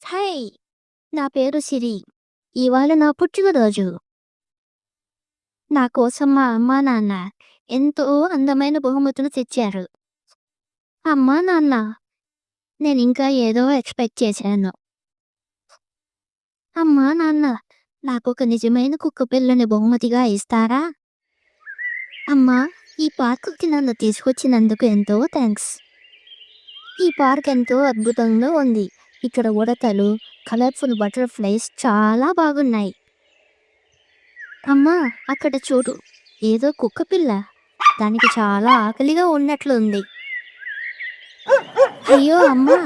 Hi! నా పేరు సిరి. ఇవాళ నా పుట్టినరోజు. నా కోసం మా అమ్మా, నాన్న ఎంతో అందమైన బహుమతులు తెచ్చారు. అమ్మా, నాన్న నేనింకా ఏదో ఎక్స్‌పెక్ట్ చేశాను. అమ్మా, నాన్న నాకొక నిజమైన కుక్కపిల్లని బహుమతిగా ఇస్తారా? అమ్మా, ఈ పార్కుకి నన్ను తీసుకొచ్చినందుకు ఎంతో థాంక్స్. ఈ పార్క్ ఎంతో అద్భుతంగా ఉంది. ఇక్కడ ఉడతలు, కలర్‌ఫుల్ బటర్‌ఫ్లైస్ చాలా బాగున్నాయి. అమ్మా, అక్కడ చూడు. ఏదో కుక్కపిల్ల. దానికి చాలా ఆకలిగా ఉన్నట్లుంది. అయ్యో అమ్మా!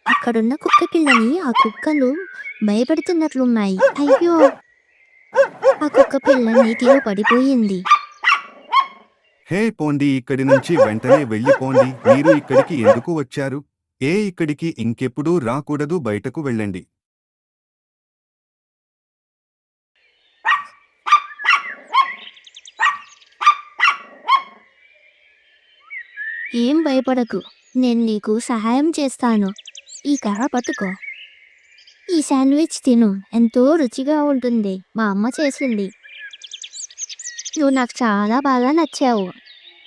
అక్కడున్న కుక్కపిల్లని ఆ కుక్కలు భయపెడుతున్నట్లున్నాయి. అయ్యో! ఆ కుక్కపిల్ల నీటిలో పడిపోయింది. హే పోండి, ఇక్కడి నుంచి వెంటనే వెళ్ళిపోండి. మీరు ఇక్కడికి ఎందుకు వచ్చారు? ఇక్కడికి ఇంకెప్పుడూ రాకూడదు, బయటకు వెళ్ళండి. ఏం భయపడకు. నేను నీకు సహాయం చేస్తాను. ఈ కర్ర పట్టుకో. ఈ శాండ్విచ్ తిను. ఎంతో రుచిగా ఉంటుంది. మా అమ్మ చేసింది. నువ్వు నాకు చాలా బాగా నచ్చావు.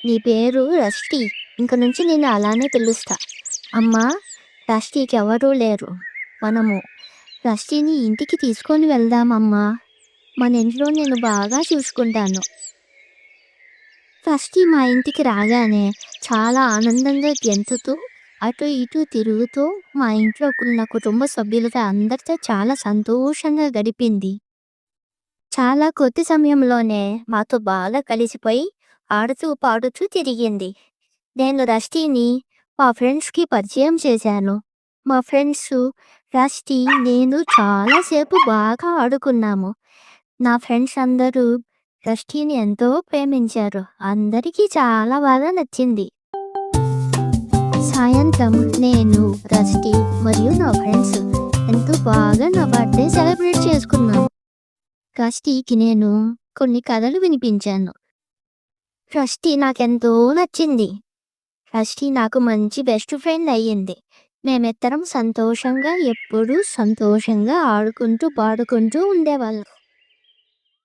నీ పేరు రస్టీ. ఇంక నుంచి నేను అలానే పిలుస్తా. అమ్మా, రస్టీకి ఎవరూ లేరు. మనము రస్టీని ఇంటికి తీసుకొని వెళ్దామమ్మా. మన ఇంట్లో నేను బాగా చూసుకుంటాను. రస్టీ మా ఇంటికి రాగానే చాలా ఆనందంగా గెంతుతూ అటు ఇటు తిరుగుతూ మా ఇంట్లో ఉన్న కుటుంబ సభ్యులతో అందరితో చాలా సంతోషంగా గడిపింది. చాలా కొద్ది సమయంలోనే మాతో బాగా కలిసిపోయి ఆడుతూ పాడుతూ తిరిగింది. నేను రస్టీని మా ఫ్రెండ్స్కి పరిచయం చేశాను. మా ఫ్రెండ్స్ రస్టీ నేను చాలాసేపు బాగా ఆడుకున్నాము. నా ఫ్రెండ్స్ అందరూ రస్టీని ఎంతో ప్రేమించారు. అందరికీ చాలా బాగా నచ్చింది. సాయంత్రం నేను రస్టీ మరియు నా ఫ్రెండ్స్ ఎంతో బాగా నా బర్త్డే సెలబ్రేట్ చేసుకున్నాను. రస్టీకి నేను కొన్ని కథలు వినిపించాను. రస్టీ నాకెంతో నచ్చింది. రస్టీ నాకు మంచి బెస్ట్ ఫ్రెండ్ అయ్యింది. మేమిద్దరం ఎప్పుడూ సంతోషంగా ఆడుకుంటూ పాడుకుంటూ ఉండేవాళ్ళం.